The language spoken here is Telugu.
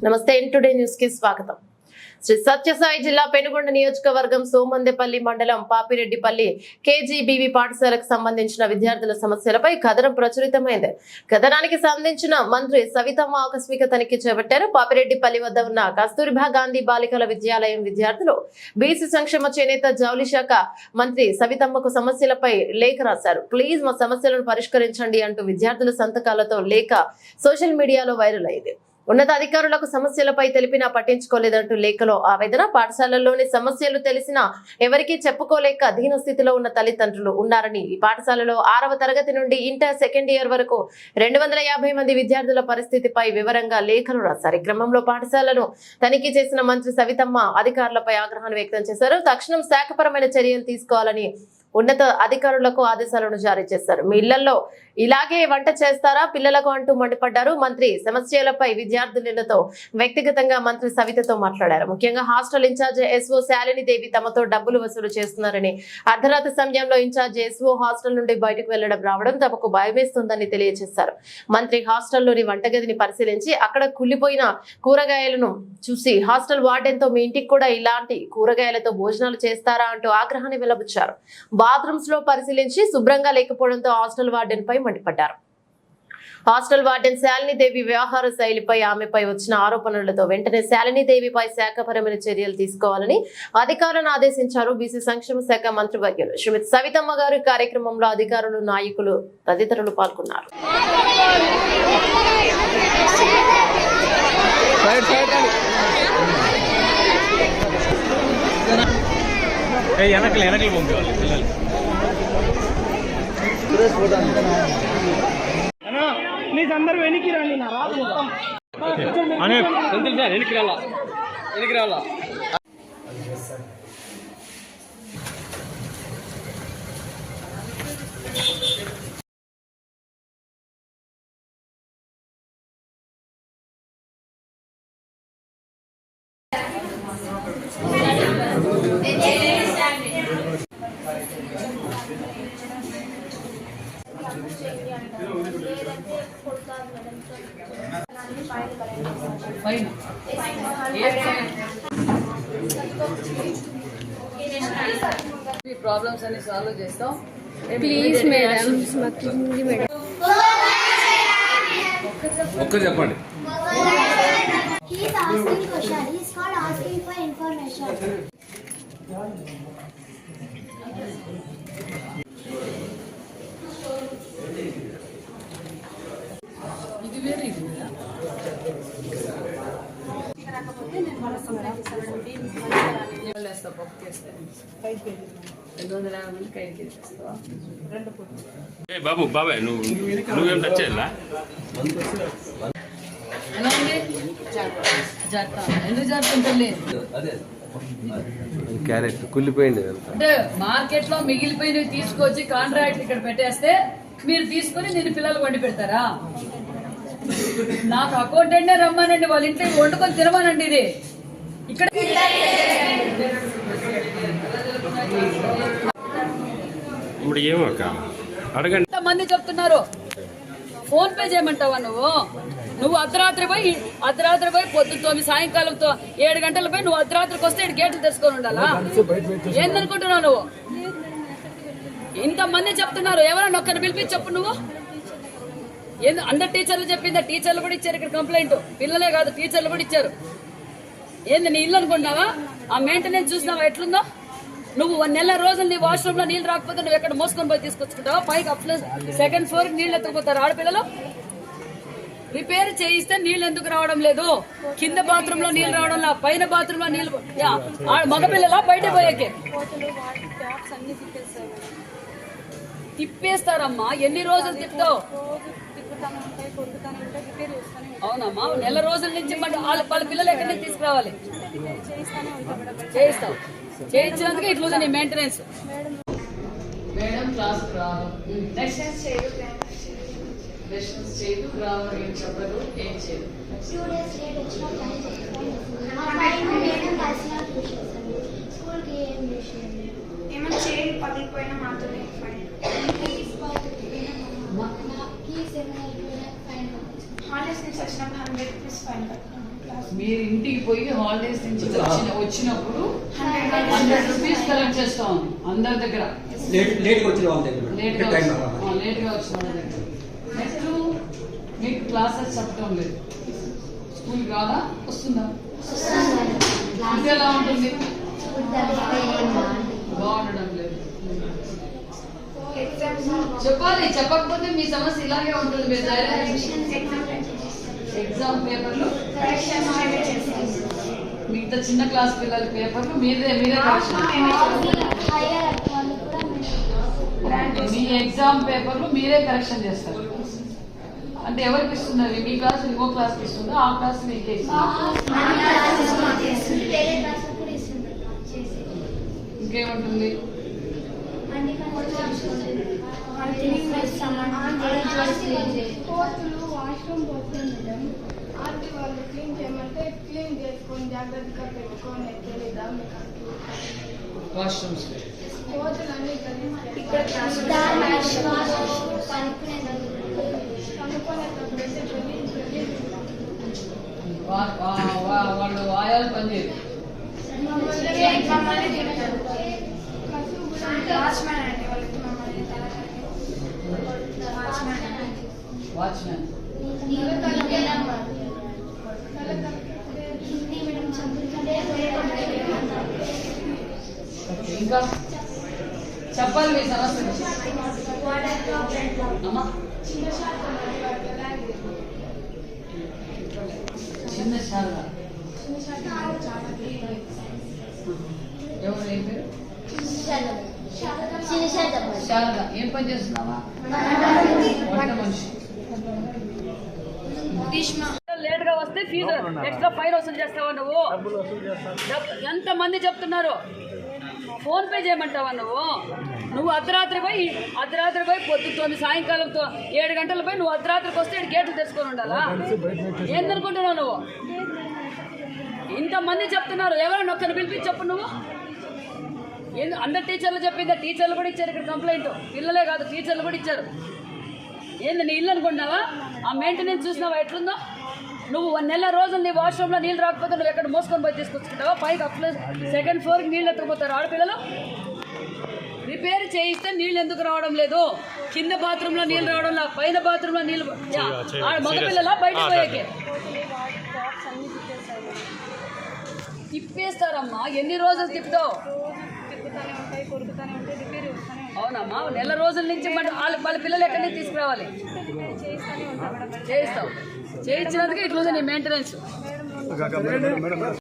నమస్తే టుడే న్యూస్ కి స్వాగతం. శ్రీ సత్యసాయి జిల్లా పెనుగొండ నియోజకవర్గం సోమందేపల్లి మండలం పాపిరెడ్డిపల్లి కేజీబీవీ పాఠశాలకు సంబంధించిన విద్యార్థుల సమస్యలపై కథనం ప్రచురితమైంది. కథనానికి సంబంధించిన మంత్రి సవితమ్మ ఆకస్మిక తనిఖీ చేపట్టారు. పాపిరెడ్డిపల్లి వద్ద ఉన్న కస్తూరిబా గాంధీ బాలికల విద్యాలయం విద్యార్థులు బీసీ సంక్షేమ చేనేత జౌళి శాఖ మంత్రి సవితమ్మకు సమస్యలపై లేఖ రాశారు. ప్లీజ్ మా సమస్యలను పరిష్కరించండి అంటూ విద్యార్థుల సంతకాలతో లేఖ సోషల్ మీడియాలో వైరల్ అయింది. ఉన్నతాధికారులకు సమస్యలపై తెలిపినా పట్టించుకోలేదంటూ లేఖలో ఆవేదన. పాఠశాలల్లోని సమస్యలు తెలిసినా ఎవరికీ చెప్పుకోలేక దీన స్థితిలో ఉన్న తల్లిదండ్రులు ఉన్నారని, ఈ పాఠశాలలో 6వ తరగతి నుండి ఇంటర్ సెకండ్ ఇయర్ వరకు 250 మంది విద్యార్థుల పరిస్థితిపై వివరంగా లేఖలు రాశారు. ఈ క్రమంలో పాఠశాలను తనిఖీ చేసిన మంత్రి సవితమ్మ అధికారులపై ఆగ్రహాన్ని వ్యక్తం చేశారు. తక్షణం శాఖపరమైన చర్యలు తీసుకోవాలని ఉన్నత అధికారులకు ఆదేశాలను జారీ చేశారు. మీ ఇళ్లలో ఇలాగే వంట చేస్తారా పిల్లలకు అంటూ మండిపడ్డారు. మంత్రి సమస్యలపై విద్యార్థులతో వ్యక్తిగతంగా మంత్రి సవితతో మాట్లాడారు. ముఖ్యంగా హాస్టల్ ఇన్ఛార్జ్ ఎస్ఓ శాలిని దేవి తమతో డబ్బులు వసూలు చేస్తున్నారని, అర్ధరాత్రి సమయంలో ఇన్ఛార్జ్ ఎస్ఓ హాస్టల్ నుండి బయటకు వెళ్లడం రావడం తమకు భయమేస్తుందని తెలియజేశారు. మంత్రి హాస్టల్లోని వంటగదిని పరిశీలించి అక్కడ కుళ్లిపోయిన కూరగాయలను చూసి హాస్టల్ వార్డెన్ తో మీ ఇంటికి కూడా ఇలాంటి కూరగాయలతో భోజనాలు చేస్తారా అంటూ ఆగ్రహాన్ని వెల్లబుచ్చారు. బాత్రూమ్స్ లో పరిశీలించి శుభ్రంగా లేకపోవడంతో హాస్టల్ వార్డెన్ పై మండిపడ్డారు. హాస్టల్ వార్డెన్ శాలిని దేవి వ్యవహార శైలిపై ఆమెపై వచ్చిన ఆరోపణలతో వెంటనే శాలిని దేవిపై శాఖపరమైన చర్యలు తీసుకోవాలని అధికారులను ఆదేశించారు. బీసీ సంక్షేమ శాఖ మంత్రి వర్యులు శ్రీమతి సవితమ్మ గారు. కార్యక్రమంలో అధికారులు, నాయకులు తదితరులు పాల్గొన్నారు. ప్లీజ్ అందరూ వెనక్కి రండి. నా రాదు వెనక్కి రాలా. ప్రాబ్లమ్స్ అన్ని సాల్వ్ చేస్తాం. ప్లీజ్ మేడం, ఒక్క చెప్పండి. He is asking question. He is called asking for information. ఇది వేరే ఇది వేస్తా. పప్పు చేస్తే 250 మంది కైకి వేస్తావా? బాబు బాబాయ్ నువ్వేం టచ్ చేయాలా? ఎలా ఉంది? జాగ్రత్త. ఎందుకు జాగ్రత్త? క్యారెట్ కుళ్ళిపోయింది అంటే మార్కెట్ లో మిగిలిపోయినవి తీసుకొచ్చి కాంట్రాక్ట్ ఇక్కడ పెట్టేస్తే మీరు తీసుకుని నేను పిల్లలు వండి పెడతారా? నాకు అకౌంటెంట్ రమ్మానండి, వాళ్ళ ఇంట్లో వండుకొని తినమానండి. ఇది ఇక్కడ ఇప్పుడు ఏమక్క అడగండి. మంది చెప్తున్నారు ఫోన్ పే చేయమంటావా? నువ్వు అర్ధరాత్రి పోయి పొద్దు 9 సాయంకాలం 7 గంటల పోయి నువ్వు అర్ధరాత్రికి వస్తే గేట్లు తెచ్చుకొని ఉండాలా? ఏందనుకుంటున్నావు నువ్వు? ఇంతమంది చెప్తున్నారు, ఎవరన్నా ఒక్కరిని పిలిపించి చెప్పు. నువ్వు అందరు టీచర్లు చెప్పిందా? టీచర్లు కూడా ఇచ్చారు ఇక్కడ కంప్లైంట్. పిల్లలే కాదు, టీచర్లు కూడా ఇచ్చారు. ఏంది నీ ఇల్లు అనుకుంటున్నావా? ఆ మెయింటెనెన్స్ చూసినావా ఎట్లుందో? నువ్వు 1 నెల రోజులు నీ వాష్రూమ్ లో నీళ్ళు రాకపోతే నువ్వు ఎక్కడ మోసుకొని పోయి తీసుకొచ్చుకుంటావా? పైకి సెకండ్ ఫ్లోర్ నీళ్ళు ఎత్తుకుపోతారు ఆడపిల్లలు. రిపేర్ చేయిస్తే నీళ్ళు ఎందుకు రావడం లేదు? కింద బాత్రూమ్ లో నీళ్ళు రావడం, పైన బాత్రూమ్ లో నీళ్ళు మగపిల్లలా బయట పోయాకే తిప్పేస్తారమ్మా. ఎన్ని రోజులు తిప్పుతావు? అవునమ్మా, నెల రోజుల నుంచి వాళ్ళ పిల్లలు ఎక్కడి నుంచి తీసుకురావాలి? చేయిస్తావు. చేయించినందుకు ఇట్లా నీ మెయింటెనెన్స్. మేడం క్లాస్ రాదు, లెసన్స్ చేయదు, రావు, ఏం చెప్పదు, ఏం చేయదు. 2 days late వచ్చిన ఫైన్ మేడం కలిసిన స్కూల్ కి ఏం చేసింది? ఏమైనా చేయి పగిలిపోయినా మాత్రమే ఫైన్. కీస్ ఏమైనా ఫైన్. హాలిడేస్ నుంచి వచ్చినప్పుడు 100 రూపీస్ ఫైన్ కట్టాను. మీరు ఇంటికి పోయి హాలిడేస్ నుంచి వచ్చినప్పుడు 100 రూపీస్ కలెక్ట్ చేస్తాం అందరి దగ్గర. లేట్గా వచ్చిన వాళ్ళ దగ్గర లేట్గా వచ్చిన వాళ్ళ దగ్గర. నెక్స్ట్ మీకు క్లాసెస్ చెప్పడం లేదు, స్కూల్ రాదా వస్తుందా? ఫుడ్ ఎలా ఉంటుంది? బాగుండడం లేదు. చెప్పాలి, చెప్పకపోతే మీ సమస్య ఇలాగే ఉంటుంది. మీరు ఎగ్జామ్ పేపర్లు మిగతా చిన్న క్లాస్ పిల్లల పేపర్లు మీరే మీ ఎగ్జామ్ పేపర్లు మీరే కరెక్షన్ చేస్తారు. అంటే ఎవరికి ఇస్తున్నారు? మీ క్లాస్ ఇంకో క్లాస్కి ఇస్తుందా? ఆ క్లాస్ మీకే ఇంకేముంటుంది? కోతులు వాష్రూమ్ పోతుంది మేడం. ఆంటీ వాళ్ళు క్లీన్ చేయమంటే క్లీన్ చేసుకొని జాగ్రత్తగా పెట్టుకొని తెలీదా మీకు? వాష్రూమ్స్ కోతులు అన్ని ఇక్కడ వాళ్ళు ఆయాలు పనిచేయరు. వాచ్మ్యాన్ అండి వాళ్ళకి మమ్మల్ని వాచ్మ్యాన్ ఇంకా చెప్పాలి మీ సమస్య. అమ్మా చిన్న శారద ఎవరు? ఏం పేరు? శారద. ఏం పని చేస్తున్నావా? వంట మనిషి. లేట్ గా వస్తే ఫీజు ఎక్స్ట్రా ఫైన్ వసూలు చేస్తావా నువ్వు? ఎంత మంది చెప్తున్నారు? ఫోన్ పే చేయమంటావా నువ్వు? నువ్వు అర్ధరాత్రి పోయి పొద్దుతోంది సాయంకాలం 7 గంటల పోయి నువ్వు అర్ధరాత్రికి వస్తే గేట్లు తెచ్చుకొని ఉండాలా? ఏందనుకుంటున్నావు నువ్వు? ఇంతమంది చెప్తున్నారు, ఎవరైనా ఒక్కరిని పిలిపించి చెప్పు నువ్వు. అందరు టీచర్లు చెప్పిందా? టీచర్లు కూడా ఇచ్చారు ఇక్కడ కంప్లైంట్. పిల్లలే కాదు టీచర్లు కూడా ఇచ్చారు. ఏంది నీ ఇల్లు అనుకుంటున్నావా? ఆ మెయింటెనెన్స్ చూసినావా ఎట్లుందో? నువ్వు 1 నెల రోజులు నీ వాష్రూమ్లో నీళ్ళు రాకపోతే నువ్వు ఎక్కడ మోసుకొని పోయి తీసుకొచ్చుకుంటావా? పైకి అప్లై 2nd ఫ్లోర్కి నీళ్ళు ఎత్తుకుపోతారు ఆడపిల్లలు. రిపేర్ చేయిస్తే నీళ్ళు ఎందుకు రావడం లేదు? కింద బాత్రూంలో నీళ్ళు రావడం లేదు, పైన బాత్రూంలో నీళ్ళు. మగపిల్లలా బయట పోయాకే తిప్పేస్తారమ్మా. ఎన్ని రోజులు తిప్పుతావు? అవునమ్మా, 1 నెల రోజుల నుంచి వాళ్ళ పిల్లలు ఎక్కడి నుంచి తీసుకురావాలి? చేయిస్తావు. చేయించినందుకే ఇట్లా నీ మెయింటెనెన్స్.